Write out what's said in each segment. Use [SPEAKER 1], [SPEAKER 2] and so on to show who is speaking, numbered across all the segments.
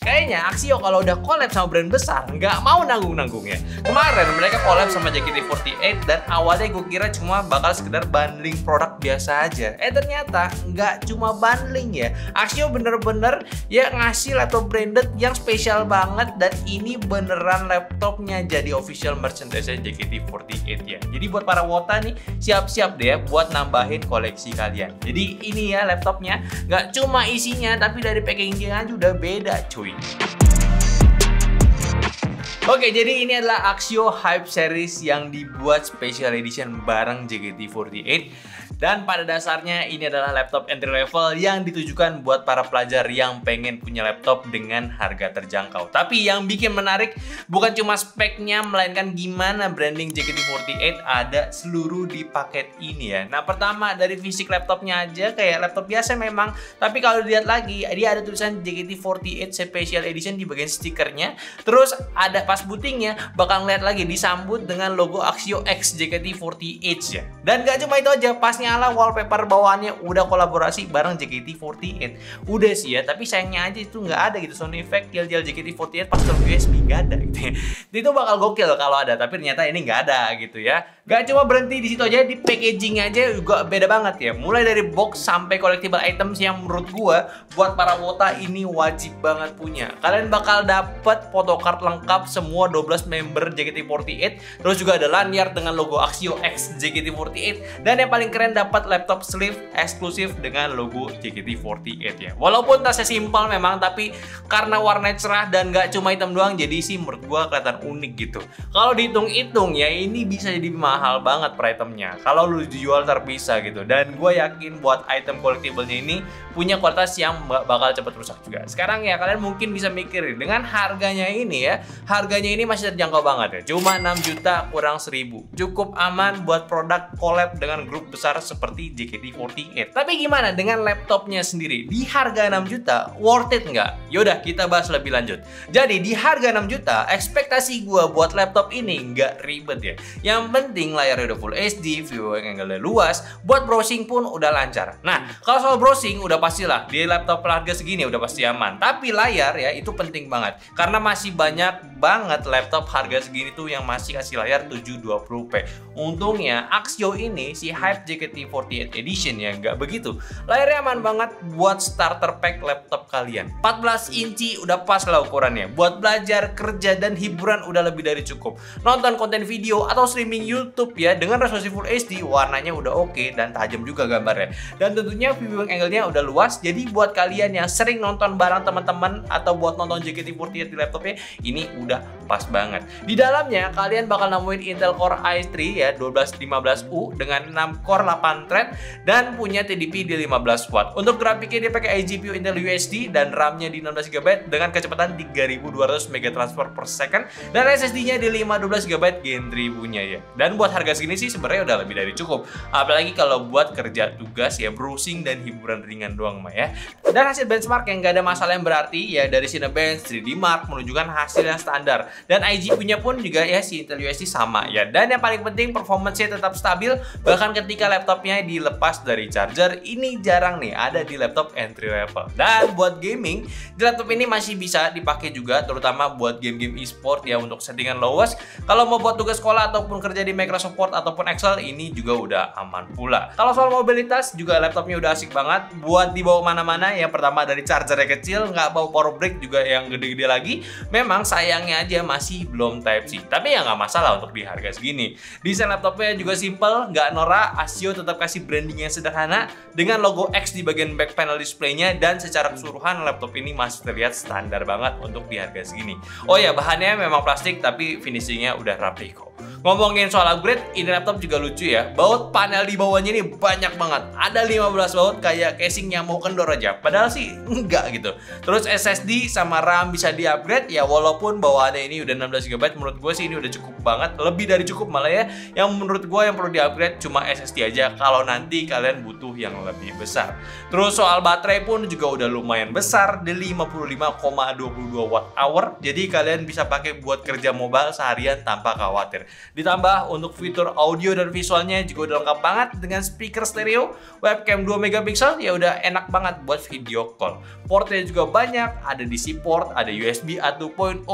[SPEAKER 1] Kayaknya Axio kalau udah collab sama brand besar nggak mau nanggung-nanggung ya. Kemarin mereka collab sama JKT48 dan awalnya gue kira cuma bakal sekedar bundling produk biasa aja. Ternyata nggak cuma bundling ya. Axio bener-bener ya ngasih laptop branded yang spesial banget, dan ini beneran laptopnya jadi official merchandise JKT48 ya. Jadi buat para wota nih, siap-siap deh buat nambahin koleksi kalian. Jadi ini ya laptopnya, nggak cuma isinya tapi dari packaging aja udah beda cuy. Oke, jadi ini adalah Axio Hype Series yang dibuat special edition bareng JKT48. Dan pada dasarnya ini adalah laptop entry level yang ditujukan buat para pelajar yang pengen punya laptop dengan harga terjangkau. Tapi yang bikin menarik bukan cuma speknya, melainkan gimana branding JKT48 ada seluruh di paket ini ya. Nah, pertama dari fisik laptopnya aja kayak laptop biasa memang, tapi kalau dilihat lagi dia ada tulisan JKT48 Special Edition di bagian stikernya. Terus ada pas bootingnya bakal ngeliat lagi disambut dengan logo Axio X JKT48 ya. Dan gak cuma itu aja, pas nyala wallpaper bawaannya udah kolaborasi bareng JKT48. Udah sih ya, tapi sayangnya aja itu nggak ada gitu sound effect yel-yel JKT48 pas terus USB nggak ada gitu ya. Itu bakal gokil kalau ada, tapi ternyata ini nggak ada gitu ya. Gak cuma berhenti di situ aja, di packaging aja juga beda banget ya. Mulai dari box sampai collectible items yang menurut gua buat para wota ini wajib banget punya. Kalian bakal dapet photocard lengkap semua 12 member JKT48. Terus juga ada lanyard dengan logo Axio X JKT48. Dan yang paling keren dapat laptop sleeve eksklusif dengan logo JKT48 ya. Walaupun tasnya simpel memang, tapi karena warnanya cerah dan gak cuma hitam doang, jadi sih menurut gua kelihatan unik gitu. Kalau dihitung-hitung ya ini bisa jadi mahal banget per itemnya kalau lu dijual terpisah gitu. Dan gue yakin buat item collectible-nya ini punya kualitas yang bakal cepet rusak juga. Sekarang ya kalian mungkin bisa mikirin dengan harganya ini ya, harganya ini masih terjangkau banget ya, cuma 6 juta kurang 1000. Cukup aman buat produk collab dengan grup besar seperti JKT48. Tapi gimana dengan laptopnya sendiri? Di harga 6 juta worth it nggak? Yaudah kita bahas lebih lanjut. Jadi di harga 6 juta ekspektasi gue buat laptop ini nggak ribet ya. Yang penting layarnya udah Full HD, viewing angle-nya luas, buat browsing pun udah lancar. Nah, kalau soal browsing udah pastilah di laptop harga segini udah pasti aman. Tapi layar ya itu penting banget, karena masih banyak banget laptop harga segini tuh yang masih kasih layar 720p. Untungnya Axio ini si Hype JKT48 Edition ya nggak begitu. Layarnya aman banget buat starter pack laptop kalian. 14 inci udah pas lah ukurannya. Buat belajar, kerja, dan hiburan udah lebih dari cukup. Nonton konten video atau streaming YouTube ya dengan resolusi Full HD, warnanya udah oke dan tajam juga gambarnya. Dan tentunya viewing angle-nya udah luas, jadi buat kalian yang sering nonton bareng teman-teman atau buat nonton JKT48 di laptopnya, ini udah pas banget. Di dalamnya kalian bakal nemuin Intel Core i3 ya 1215U dengan 6 core 8 thread dan punya TDP di 15 watt. Untuk grafiknya dia pakai iGPU Intel UHD dan RAM-nya di 16 GB dengan kecepatan 3200 MB transfer per second dan SSD-nya di 512 GB Gen 3 punya ya. Dan buat harga segini sih sebenarnya udah lebih dari cukup. Apalagi kalau buat kerja tugas ya, browsing dan hiburan ringan doang mah ya. Dan hasil benchmark yang gak ada masalah yang berarti ya, dari Cinebench 3D Mark menunjukkan hasil yang standar. Dan iGPU-nya pun juga ya si Intel UHD sama ya. Dan yang paling penting performance-nya tetap stabil bahkan ketika laptopnya dilepas dari charger. Ini jarang nih ada di laptop entry level. Dan buat gaming, di laptop ini masih bisa dipakai juga, terutama buat game-game e-sport ya untuk settingan lowest. Kalau mau buat tugas sekolah ataupun kerja di Microsoft Word ataupun Excel, ini juga udah aman pula. Kalau soal mobilitas juga laptopnya udah asik banget buat dibawa mana-mana. Yang pertama dari chargernya kecil, nggak bawa power brick juga yang gede-gede lagi. Memang sayangnya aja masih belum Type-C, tapi ya nggak masalah untuk di harga segini. Desain laptopnya juga simple, nggak norak. Axio tetap kasih branding yang sederhana dengan logo X di bagian back panel displaynya, dan secara keseluruhan laptop ini masih terlihat standar banget untuk di harga segini. Oh ya, bahannya memang plastik tapi finishingnya udah rapi kok. Ngomongin soal upgrade, ini laptop juga lucu ya. Baut panel di bawahnya ini banyak banget. Ada 15 baut kayak casing yang mau kendor aja. Padahal sih enggak gitu. Terus SSD sama RAM bisa di-upgrade ya, walaupun bawaannya ini udah 16 GB. Menurut gue sih ini udah cukup banget. Lebih dari cukup malah ya. Yang menurut gue yang perlu di-upgrade cuma SSD aja kalau nanti kalian butuh yang lebih besar. Terus soal baterai pun juga udah lumayan besar, di 55,22 watt hour. Jadi kalian bisa pakai buat kerja mobile seharian tanpa khawatir. Ditambah untuk fitur audio dan visualnya juga udah lengkap banget dengan speaker stereo, webcam 2 megapiksel, ya udah enak banget buat video call. Portnya juga banyak, ada DC port, ada USB 2.0,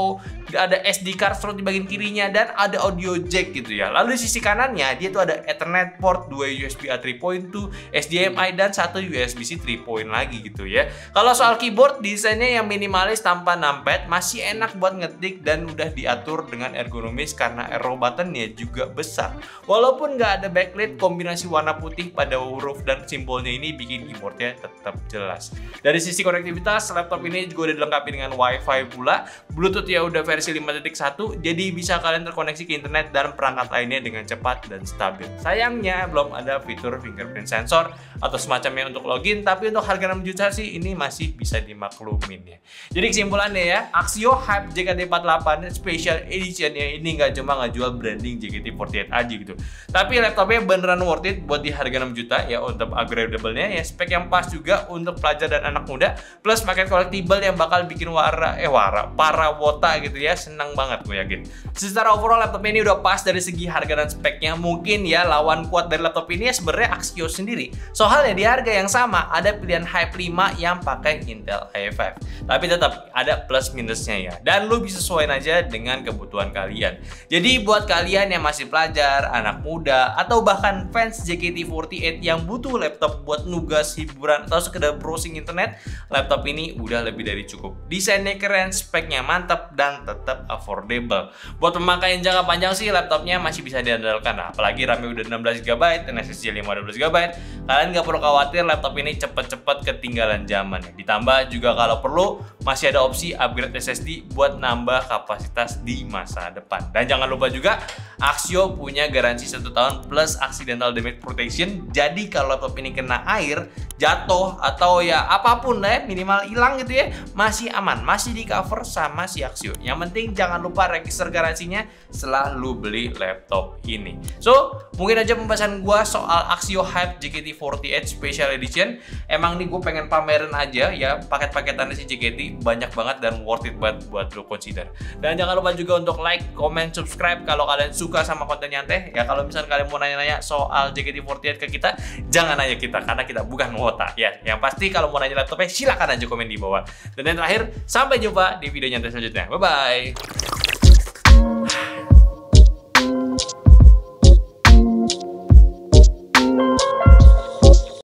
[SPEAKER 1] ada SD card slot di bagian kirinya, dan ada audio jack gitu ya. Lalu di sisi kanannya dia tuh ada Ethernet port, 2 USB A 3.2, HDMI, dan 1 USB-C 3 lagi gitu ya. Kalau soal keyboard, desainnya yang minimalis tanpa numpad, masih enak buat ngetik dan udah diatur dengan ergonomis karena arrow buttonnya juga besar. Walaupun nggak ada backlight, kombinasi warna putih pada huruf dan simbolnya ini bikin keyboardnya tetap jelas. Dari sisi konektivitas, laptop ini juga udah dilengkapi dengan WiFi pula, Bluetooth ya udah versi 5.1, jadi bisa kalian terkoneksi ke internet dan perangkat lainnya dengan cepat dan stabil. Sayangnya belum ada fitur fingerprint sensor atau semacamnya untuk login, tapi untuk harga 6 juta sih ini masih bisa dimaklumin ya. Jadi kesimpulannya ya, Axio Hype JKT48 Special Edition ya ini nggak cuma ngejual branding JKT48 aja gitu, tapi laptopnya beneran worth it buat di harga 6 juta ya. Untuk upgradable-nya ya spek yang pas juga untuk pelajar dan anak muda, plus paket collectible yang bakal bikin para wota gitu ya senang banget gue yakin. Secara overall laptop ini udah pas dari segi harga dan speknya. Mungkin ya lawan kuat dari laptop ini ya sebenarnya Axio sendiri. Soalnya di harga yang sama ada pilihan Hype 5 yang pakai Intel i5. Tapi tetap ada plus minusnya ya. Dan lu bisa sesuaiin aja dengan kebutuhan kalian. Jadi buat kalian yang masih pelajar, anak muda, atau bahkan fans JKT48 yang butuh laptop buat nugas, hiburan, atau sekedar browsing internet, laptop ini udah lebih dari cukup. Desainnya keren, speknya mantap, dan tetap affordable. Buat pemakaian jangka panjang sih laptopnya masih bisa diandalkan. Nah, apalagi RAM-nya udah 16GB dan SSD 512GB. Kalian nggak perlu khawatir laptop ini cepet-cepet ketinggalan zaman. Ditambah juga kalau perlu masih ada opsi upgrade SSD buat nambah kapasitas di masa depan. Dan jangan lupa juga Axio punya garansi 1 tahun plus accidental damage protection. Jadi kalau laptop ini kena air, jatuh, atau ya apapun lah ya, minimal hilang gitu ya, masih aman, masih di cover sama si Axio. Yang penting jangan lupa register garansinya setelah lu beli laptop ini. So, mungkin aja pembahasan gua soal Axio Hype JKT48 Special Edition. Emang nih gue pengen pamerin aja ya paket-paketannya si JKT, banyak banget dan worth it banget buat lu consider. Dan jangan lupa juga untuk like, comment, subscribe kalau kalian suka sama konten nyantai. Ya kalau misalnya kalian mau nanya-nanya soal JKT48 ke kita, jangan nanya kita karena kita bukan wota ya. Yang pasti kalau mau nanya laptopnya silakan aja komen di bawah. Dan yang terakhir, sampai jumpa di video nyantai selanjutnya. Bye bye.